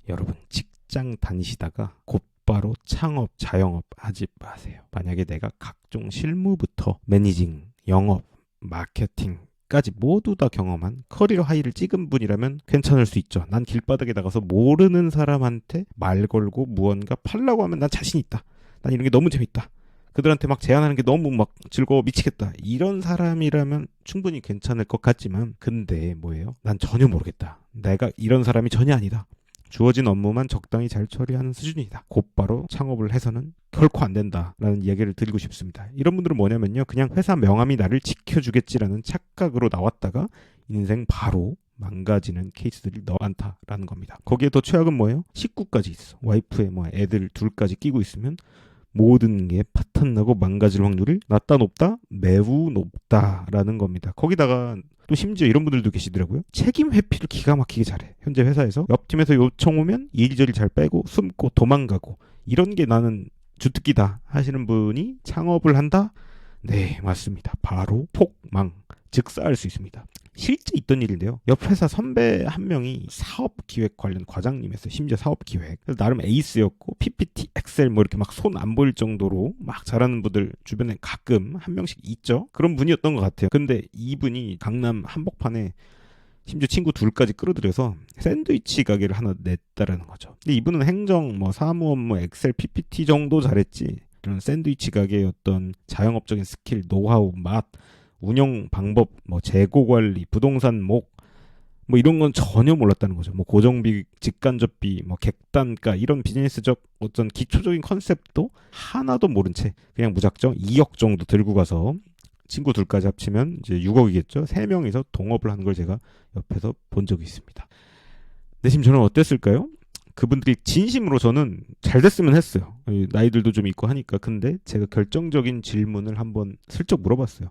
여러분, 직장 다니시다가 곧바로 창업, 자영업 하지 마세요. 만약에 내가 각종 실무부터 매니징, 영업, 마케팅까지 모두 다 경험한 커리어 하이를 찍은 분이라면 괜찮을 수 있죠. 난 길바닥에 나가서 모르는 사람한테 말 걸고 무언가 팔라고 하면 난 자신 있다. 난 이런 게 너무 재밌다. 그들한테 막 제안하는 게 너무 막 즐거워 미치겠다. 이런 사람이라면 충분히 괜찮을 것 같지만, 근데 뭐예요? 난 전혀 모르겠다. 내가 이런 사람이 전혀 아니다. 주어진 업무만 적당히 잘 처리하는 수준이다. 곧바로 창업을 해서는 결코 안 된다라는 이야기를 드리고 싶습니다. 이런 분들은 뭐냐면요, 그냥 회사 명함이 나를 지켜주겠지라는 착각으로 나왔다가 인생 바로 망가지는 케이스들이 너무 많다라는 겁니다. 거기에 더 최악은 뭐예요? 식구까지 있어. 와이프에 뭐 애들 둘까지 끼고 있으면 모든 게 파탄나고 망가질 확률이 낮다 높다? 매우 높다라는 겁니다. 거기다가 또 심지어 이런 분들도 계시더라고요. 책임 회피를 기가 막히게 잘해. 현재 회사에서 옆 팀에서 요청 오면 이리저리 잘 빼고 숨고 도망가고, 이런 게 나는 주특기다 하시는 분이 창업을 한다? 네, 맞습니다. 바로 폭망, 즉사할 수 있습니다. 실제 있던 일인데요. 옆 회사 선배 한 명이 사업 기획 관련 과장님이었어요. 심지어 사업 기획. 그래서 나름 에이스였고 PPT, 엑셀 뭐 이렇게 막 손 안 보일 정도로 막 잘하는 분들 주변에 가끔 한 명씩 있죠. 그런 분이었던 것 같아요. 근데 이분이 강남 한복판에 심지어 친구 둘까지 끌어들여서 샌드위치 가게를 하나 냈다라는 거죠. 근데 이분은 행정, 뭐 사무 업무, 엑셀, PPT 정도 잘했지, 이런 샌드위치 가게의 어떤 자영업적인 스킬, 노하우, 맛, 운영 방법, 뭐 재고 관리, 부동산 목, 뭐 이런 건 전혀 몰랐다는 거죠. 뭐 고정비, 직간접비, 뭐 객단가, 이런 비즈니스적 어떤 기초적인 컨셉도 하나도 모른 채 그냥 무작정 2억 정도 들고 가서, 친구 둘까지 합치면 이제 6억이겠죠. 세 명이서 동업을 하는 걸 제가 옆에서 본 적이 있습니다. 내심 저는 어땠을까요? 그분들이 진심으로 저는 잘 됐으면 했어요. 나이들도 좀 있고 하니까. 근데 제가 결정적인 질문을 한번 슬쩍 물어봤어요.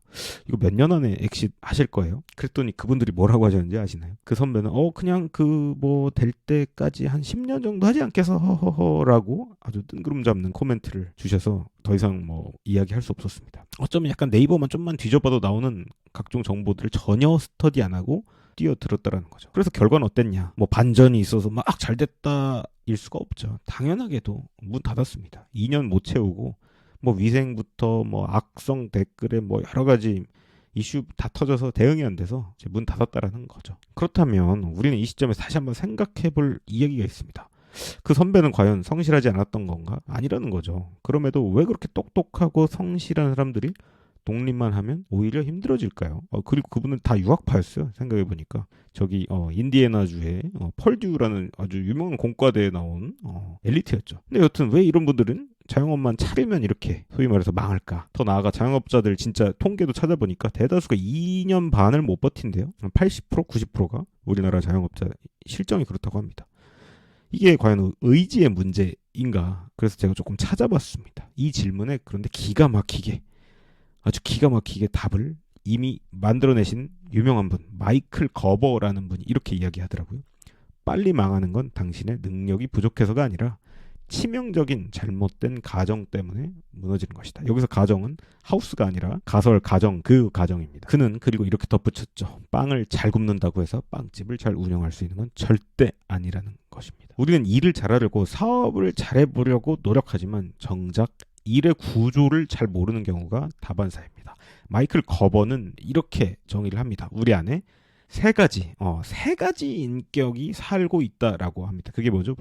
이거 몇 년 안에 엑sit 하실 거예요? 그랬더니 그분들이 뭐라고 하셨는지 아시나요? 그 선배는 그냥 그 뭐 될 때까지 한 10년 정도 하지 않겠어 허허허라고 아주 뜬구름 잡는 코멘트를 주셔서 더 이상 뭐 이야기할 수 없었습니다. 어쩌면 약간 네이버만 좀만 뒤져봐도 나오는 각종 정보들을 전혀 스터디 안 하고 뛰어들었다라는 거죠. 그래서 결과는 어땠냐? 뭐 반전이 있어서 막 잘 됐다 일 수가 없죠. 당연하게도 문 닫았습니다. 2년 못 채우고 뭐 위생부터 뭐 악성 댓글에 뭐 여러 가지 이슈 다 터져서 대응이 안 돼서 이제 문 닫았다라는 거죠. 그렇다면 우리는 이 시점에서 다시 한번 생각해 볼 이야기가 있습니다. 그 선배는 과연 성실하지 않았던 건가? 아니라는 거죠. 그럼에도 왜 그렇게 똑똑하고 성실한 사람들이 독립만 하면 오히려 힘들어질까요? 그리고 그분은 다 유학파였어요. 생각해보니까. 저기 인디애나주의 펄듀라는 아주 유명한 공과대에 나온 엘리트였죠. 근데 여튼 왜 이런 분들은 자영업만 차리면 이렇게 소위 말해서 망할까? 더 나아가 자영업자들 진짜 통계도 찾아보니까 대다수가 2년 반을 못 버틴대요. 80%, 90%가 우리나라 자영업자 실정이 그렇다고 합니다. 이게 과연 의지의 문제인가? 그래서 제가 조금 찾아봤습니다. 이 질문에 그런데 아주 기가 막히게 답을 이미 만들어내신 유명한 분, 마이클 거버라는 분이 이렇게 이야기하더라고요. 빨리 망하는 건 당신의 능력이 부족해서가 아니라 치명적인 잘못된 가정 때문에 무너지는 것이다. 여기서 가정은 하우스가 아니라 가설 가정, 그 가정입니다. 그는 그리고 이렇게 덧붙였죠. 빵을 잘 굽는다고 해서 빵집을 잘 운영할 수 있는 건 절대 아니라는 것입니다. 우리는 일을 잘하려고 사업을 잘해보려고 노력하지만 정작 일의 구조를 잘 모르는 경우가 다반사입니다. 마이클 거버는 이렇게 정의를 합니다. 우리 안에 세 가지 인격이 살고 있다라고 합니다. 그게 뭐죠?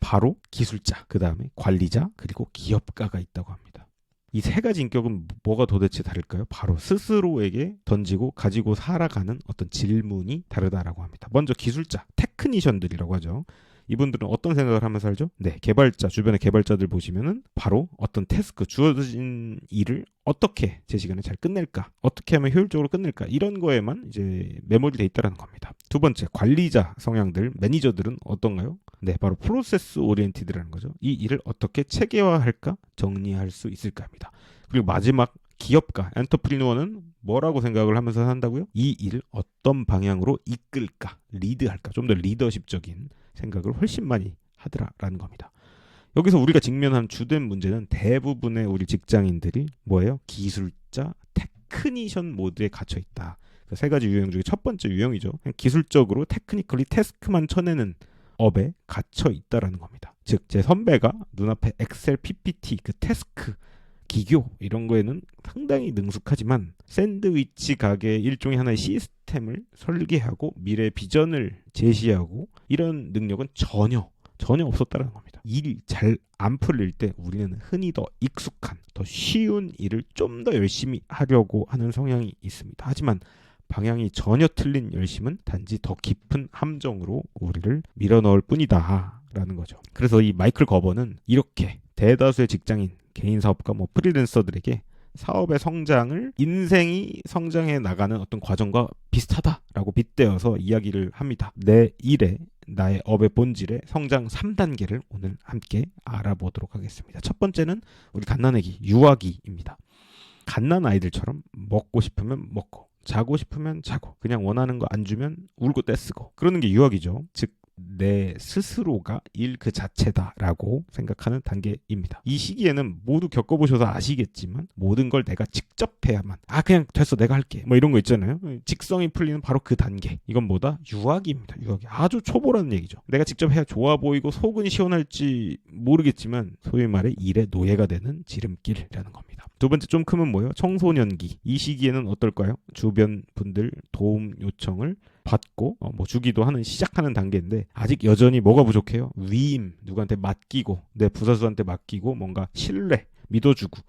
바로 기술자, 그 다음에 관리자, 그리고 기업가가 있다고 합니다. 이 세 가지 인격은 뭐가 도대체 다를까요? 바로 스스로에게 던지고 가지고 살아가는 어떤 질문이 다르다라고 합니다. 먼저 기술자, 테크니션들이라고 하죠. 이분들은 어떤 생각을 하면서 살죠? 네, 개발자, 주변의 개발자들 보시면은 바로 어떤 태스크, 주어진 일을 어떻게 제 시간에 잘 끝낼까, 어떻게 하면 효율적으로 끝낼까, 이런 거에만 이제 메모리 돼 있다는 겁니다. 두 번째, 관리자 성향들, 매니저들은 어떤가요? 네, 바로 프로세스 오리엔티드라는 거죠. 이 일을 어떻게 체계화할까, 정리할 수 있을까 합니다. 그리고 마지막, 기업가, 엔터프리너는 뭐라고 생각을 하면서 한다고요? 이 일을 어떤 방향으로 이끌까, 리드할까, 좀 더 리더십적인 생각을 훨씬 많이 하더라라는 겁니다. 여기서 우리가 직면한 주된 문제는 대부분의 우리 직장인들이 뭐예요? 기술자, 테크니션 모드에 갇혀 있다. 그 세 가지 유형 중에 첫 번째 유형이죠. 그냥 기술적으로 테크니컬리 태스크만 쳐내는 업에 갇혀 있다라는 겁니다. 즉 제 선배가 눈앞에 엑셀, PPT, 그 태스크, 기교 이런 거에는 상당히 능숙하지만 샌드위치 가게 일종의 하나의 시스템을 설계하고 미래 비전을 제시하고 이런 능력은 전혀 없었다는 겁니다. 일이 잘 안 풀릴 때 우리는 흔히 더 익숙한, 더 쉬운 일을 좀 더 열심히 하려고 하는 성향이 있습니다. 하지만 방향이 전혀 틀린 열심은 단지 더 깊은 함정으로 우리를 밀어넣을 뿐이다 라는 거죠. 그래서 이 마이클 거버는 이렇게 대다수의 직장인, 개인 사업가, 프리랜서들에게 사업의 성장을 인생이 성장해 나가는 어떤 과정과 비슷하다라고 빗대어서 이야기를 합니다. 내 일에, 나의 업의 본질의 성장 3단계를 오늘 함께 알아보도록 하겠습니다. 첫 번째는 우리 갓난아기, 유아기입니다. 갓난 아이들처럼 먹고 싶으면 먹고 자고 싶으면 자고 그냥 원하는 거 안 주면 울고 떼쓰고 그러는 게 유학이죠. 즉 내 스스로가 일 그 자체다라고 생각하는 단계입니다. 이 시기에는 모두 겪어보셔서 아시겠지만 모든 걸 내가 직접 해야만 그냥 됐어 내가 할게 이런 거 있잖아요. 직성이 풀리는 바로 그 단계. 이건 뭐다? 유학입니다. 유학이 아주 초보라는 얘기죠. 내가 직접 해야 좋아 보이고 속은 시원할지 모르겠지만 소위 말해 일의 노예가 되는 지름길이라는 겁니다. 두 번째 좀 크면 뭐예요? 청소년기. 이 시기에는 어떨까요? 주변 분들 도움 요청을 받고 주기도 하는 시작하는 단계인데 아직 여전히 뭐가 부족해요? 위임, 누구한테 맡기고 내 부사수한테 맡기고 뭔가 신뢰, 믿어주고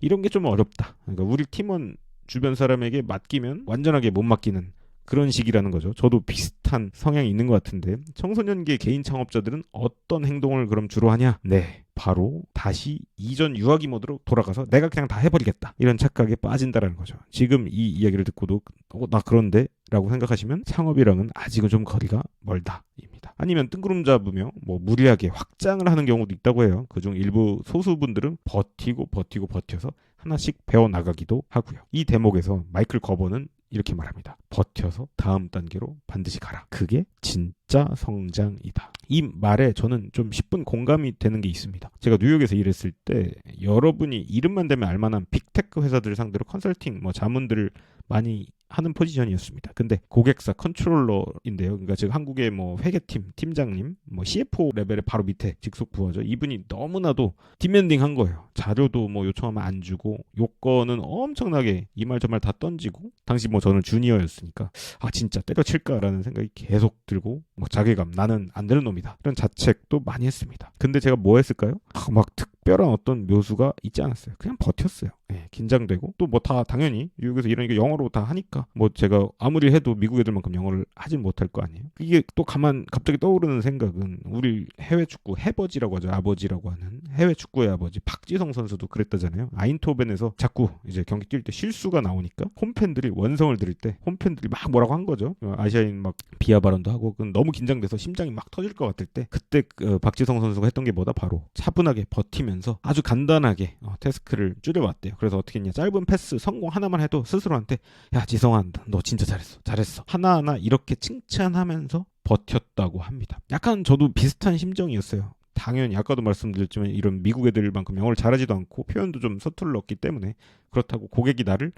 이런 게 좀 어렵다. 그러니까 우리 팀원 주변 사람에게 맡기면 완전하게 못 맡기는 그런 시기라는 거죠. 저도 비슷한 성향이 있는 것 같은데 청소년기의 개인 창업자들은 어떤 행동을 그럼 주로 하냐? 네, 바로 다시 이전 유아기 모드로 돌아가서 내가 그냥 다 해버리겠다 이런 착각에 빠진다라는 거죠. 지금 이 이야기를 듣고도 나 그런데? 라고 생각하시면 창업이랑은 아직은 좀 거리가 멀다입니다. 아니면 뜬구름 잡으며 무리하게 확장을 하는 경우도 있다고 해요. 그중 일부 소수분들은 버텨서 하나씩 배워나가기도 하고요. 이 대목에서 마이클 거버는 이렇게 말합니다. 버텨서 다음 단계로 반드시 가라. 그게 진짜 성장이다. 이 말에 저는 좀 10분 공감이 되는 게 있습니다. 제가 뉴욕에서 일했을 때 여러분이 이름만 대면 알만한 빅테크 회사들을 상대로 컨설팅 자문들을 많이 하는 포지션이었습니다. 근데 고객사 컨트롤러인데요. 그러니까 즉 한국의 회계팀 팀장님, CFO 레벨의 바로 밑에 직속 부하죠. 이분이 너무나도 디맨딩한 거예요. 자료도 요청하면 안 주고 요건은 엄청나게 이 말 저 말 다 던지고 당시 저는 주니어였으니까 진짜 때려칠까라는 생각이 계속 들고 자괴감 나는 안 되는 놈이다 이런 자책도 많이 했습니다. 근데 제가 뭐 했을까요? 특별한 어떤 묘수가 있지 않았어요. 그냥 버텼어요. 긴장되고 또 다 당연히 미국에서 이러니까 영어로 다 하니까 제가 아무리 해도 미국 애들만큼 영어를 하진 못할 거 아니에요. 이게 또 갑자기 떠오르는 생각은 우리 해외 축구 해버지라고 하죠. 아버지라고 하는 해외 축구의 아버지 박지성 선수도 그랬다잖아요. 아인토벤에서 자꾸 이제 경기 뛸 때 실수가 나오니까 홈팬들이 원성을 들을 때 홈팬들이 막 뭐라고 한 거죠. 아시아인 비하 발언도 하고 너무 긴장돼서 심장이 막 터질 것 같을 때 그때 박지성 선수가 했던 게 뭐다? 바로 차분하게 버티면서 아주 간단하게 태스크를 줄여왔대요. 그래서 어떻게 했냐? 짧은 패스 성공 하나만 해도 스스로한테 야 지성아 너 진짜 잘했어 하나하나 이렇게 칭찬하면서 버텼다고 합니다. 약간 저도 비슷한 심정이었어요. 당연히 아까도 말씀드렸지만 이런 미국 애들만큼 영어를 잘하지도 않고 표현도 좀 서툴렀기 때문에 그렇다고 고객이 나를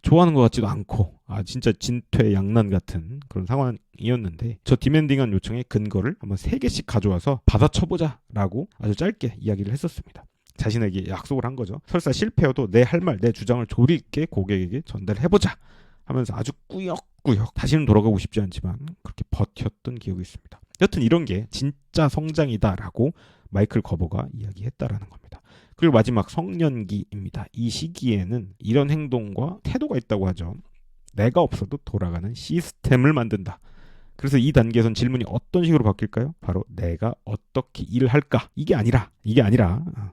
좋아하는 것 같지도 않고 진짜 진퇴양난 같은 그런 상황이었는데 저 디맨딩한 요청의 근거를 한번 3개씩 가져와서 받아쳐보자라고 아주 짧게 이야기를 했었습니다. 자신에게 약속을 한 거죠. 설사 실패여도 내 할 말, 내 주장을 조리 있게 고객에게 전달해보자 하면서 아주 꾸역꾸역 다시는 돌아가고 싶지 않지만 그렇게 버텼던 기억이 있습니다. 여튼 이런 게 진짜 성장이다라고 마이클 거버가 이야기했다라는 겁니다. 그리고 마지막 성년기입니다. 이 시기에는 이런 행동과 태도가 있다고 하죠. 내가 없어도 돌아가는 시스템을 만든다. 그래서 이 단계에선 질문이 어떤 식으로 바뀔까요? 바로 내가 어떻게 일을 할까? 이게 아니라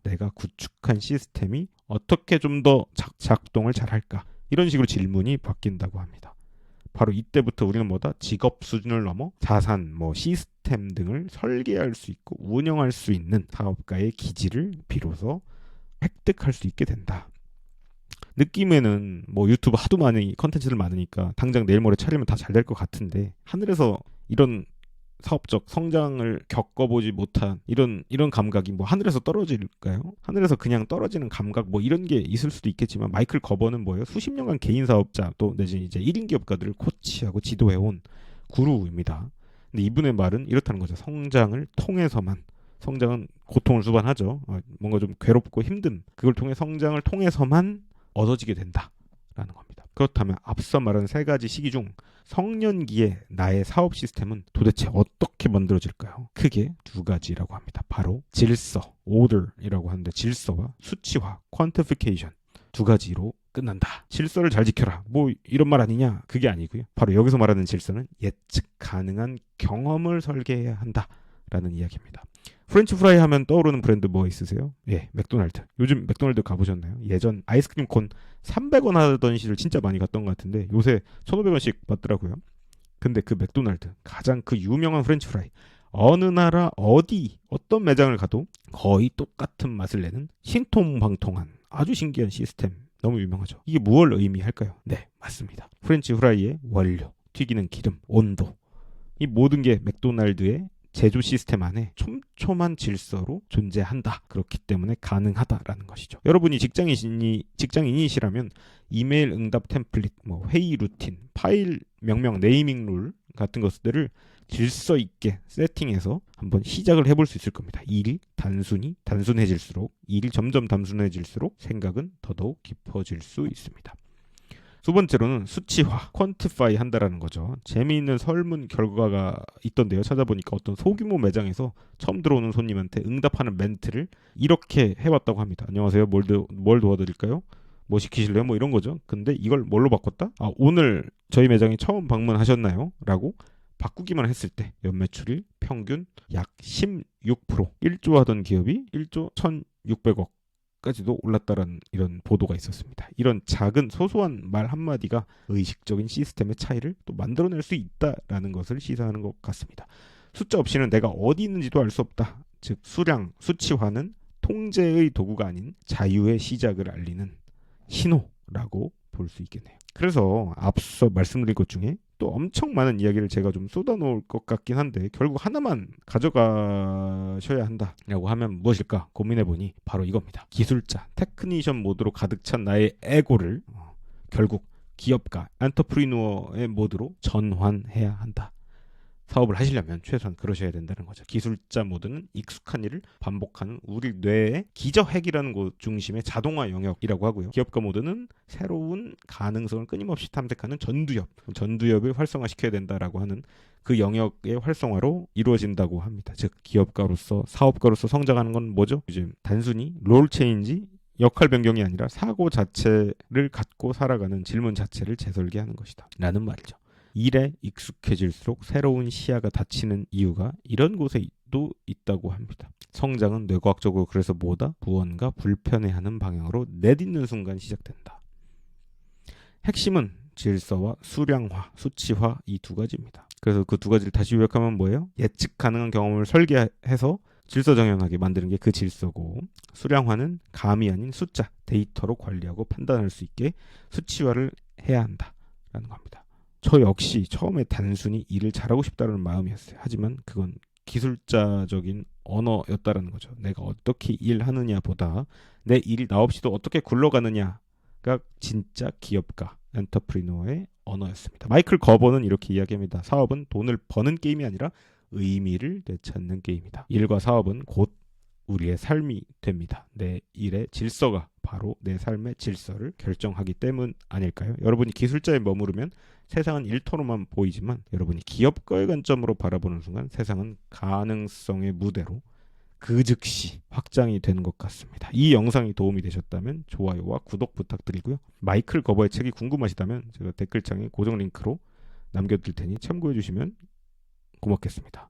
내가 구축한 시스템이 어떻게 좀 더 작동을 잘 할까? 이런 식으로 질문이 바뀐다고 합니다. 바로 이때부터 우리는 직업 수준을 넘어 자산, 시스템 등을 설계할 수 있고 운영할 수 있는 사업가의 기질을 비로소 획득할 수 있게 된다. 느낌에는 유튜브 하도 많이 컨텐츠들 많으니까 당장 내일 모레 차리면 다 잘 될 것 같은데 하늘에서 이런 사업적 성장을 겪어보지 못한 이런 감각이 하늘에서 떨어질까요? 하늘에서 그냥 떨어지는 감각 이런 게 있을 수도 있겠지만 마이클 거버는 수십 년간 개인 사업자 또 내지 이제 1인 기업가들을 코치하고 지도해온 구루입니다. 근데 이분의 말은 이렇다는 거죠. 성장을 통해서만, 성장은 고통을 수반하죠. 뭔가 좀 괴롭고 힘든, 그걸 통해 성장을 통해서만 얻어지게 된다라는 겁니다. 그렇다면 앞서 말한 세 가지 시기 중 성년기의 나의 사업 시스템은 도대체 어떻게 만들어질까요? 크게 두 가지라고 합니다. 바로 질서, order이라고 하는데, 질서와 수치화, quantification, 두 가지로 끝난다. 질서를 잘 지켜라. 뭐 이런 말 아니냐? 그게 아니고요. 바로 여기서 말하는 질서는 예측 가능한 경험을 설계해야 한다라는 이야기입니다. 프렌치 프라이 하면 떠오르는 브랜드 뭐 있으세요? 예, 맥도날드. 요즘 맥도날드 가보셨나요? 예전 아이스크림 콘 300원 하던 시절 진짜 많이 갔던 것 같은데 요새 1,500원씩 받더라고요. 근데 그 맥도날드, 가장 그 유명한 프렌치 프라이, 어느 나라 어떤 매장을 가도 거의 똑같은 맛을 내는 신통방통한 아주 신기한 시스템, 너무 유명하죠. 이게 무엇을 의미할까요? 네, 맞습니다. 프렌치 프라이의 원료, 튀기는 기름, 온도, 이 모든 게 맥도날드의 제조 시스템 안에 촘촘한 질서로 존재한다. 그렇기 때문에 가능하다라는 것이죠. 여러분이 직장인이시라면 이메일 응답 템플릿, 회의 루틴, 파일 명명, 네이밍 룰 같은 것들을 질서 있게 세팅해서 한번 시작을 해볼 수 있을 겁니다. 일이 단순해질수록, 일이 점점 단순해질수록 생각은 더더욱 깊어질 수 있습니다. 두 번째로는 수치화, 퀀티파이 한다라는 거죠. 재미있는 설문 결과가 있던데요. 찾아보니까 어떤 소규모 매장에서 처음 들어오는 손님한테 응답하는 멘트를 이렇게 해봤다고 합니다. 안녕하세요. 뭘 도와드릴까요? 뭐 시키실래요? 뭐 이런 거죠. 근데 이걸 뭘로 바꿨다? 오늘 저희 매장에 처음 방문하셨나요? 라고 바꾸기만 했을 때 연매출이 평균 약 16%, 1조 하던 기업이 1조 1,600억 까지도 올랐다라는 이런 보도가 있었습니다. 이런 작은 소소한 말 한마디가 의식적인 시스템의 차이를 또 만들어낼 수 있다라는 것을 시사하는 것 같습니다. 숫자 없이는 내가 어디 있는지도 알 수 없다. 즉 수치화는 통제의 도구가 아닌 자유의 시작을 알리는 신호라고 볼 수 있겠네요. 그래서 앞서 말씀드린 것 중에 또 엄청 많은 이야기를 제가 좀 쏟아놓을 것 같긴 한데 결국 하나만 가져가셔야 한다라고 하면 무엇일까 고민해보니 바로 이겁니다. 기술자, 테크니션 모드로 가득 찬 나의 에고를 결국 기업가, 엔터프리누어의 모드로 전환해야 한다. 사업을 하시려면 최소한 그러셔야 된다는 거죠. 기술자 모드는 익숙한 일을 반복하는 우리 뇌의 기저핵이라는 곳 중심의 자동화 영역이라고 하고요. 기업가 모드는 새로운 가능성을 끊임없이 탐색하는 전두엽을 활성화시켜야 된다라고 하는 그 영역의 활성화로 이루어진다고 합니다. 즉 기업가로서, 사업가로서 성장하는 건 뭐죠? 요즘 단순히 롤 체인지, 역할 변경이 아니라 사고 자체를 갖고 살아가는 질문 자체를 재설계하는 것이다 라는 말이죠. 일에 익숙해질수록 새로운 시야가 닫히는 이유가 이런 곳에도 있다고 합니다. 성장은 뇌과학적으로 그래서 뭐다? 무언가 불편해하는 방향으로 내딛는 순간 시작된다. 핵심은 질서와 수량화, 수치화 이 두 가지입니다. 그래서 그 두 가지를 다시 요약하면 뭐예요? 예측 가능한 경험을 설계해서 질서 정연하게 만드는 게 그 질서고, 수량화는 감이 아닌 숫자, 데이터로 관리하고 판단할 수 있게 수치화를 해야 한다라는 겁니다. 저 역시 처음에 단순히 일을 잘하고 싶다는 마음이었어요. 하지만 그건 기술자적인 언어였다라는 거죠. 내가 어떻게 일하느냐 보다 내 일이 나 없이도 어떻게 굴러가느냐가 진짜 기업가, 엔터프리너의 언어였습니다. 마이클 거버는 이렇게 이야기합니다. 사업은 돈을 버는 게임이 아니라 의미를 되찾는 게임이다. 일과 사업은 곧 우리의 삶이 됩니다. 내 일의 질서가 바로 내 삶의 질서를 결정하기 때문 아닐까요? 여러분이 기술자에 머무르면 세상은 일터로만 보이지만 여러분이 기업가의 관점으로 바라보는 순간 세상은 가능성의 무대로 그 즉시 확장이 되는 것 같습니다. 이 영상이 도움이 되셨다면 좋아요와 구독 부탁드리고요. 마이클 거버의 책이 궁금하시다면 제가 댓글창에 고정 링크로 남겨둘 테니 참고해 주시면 고맙겠습니다.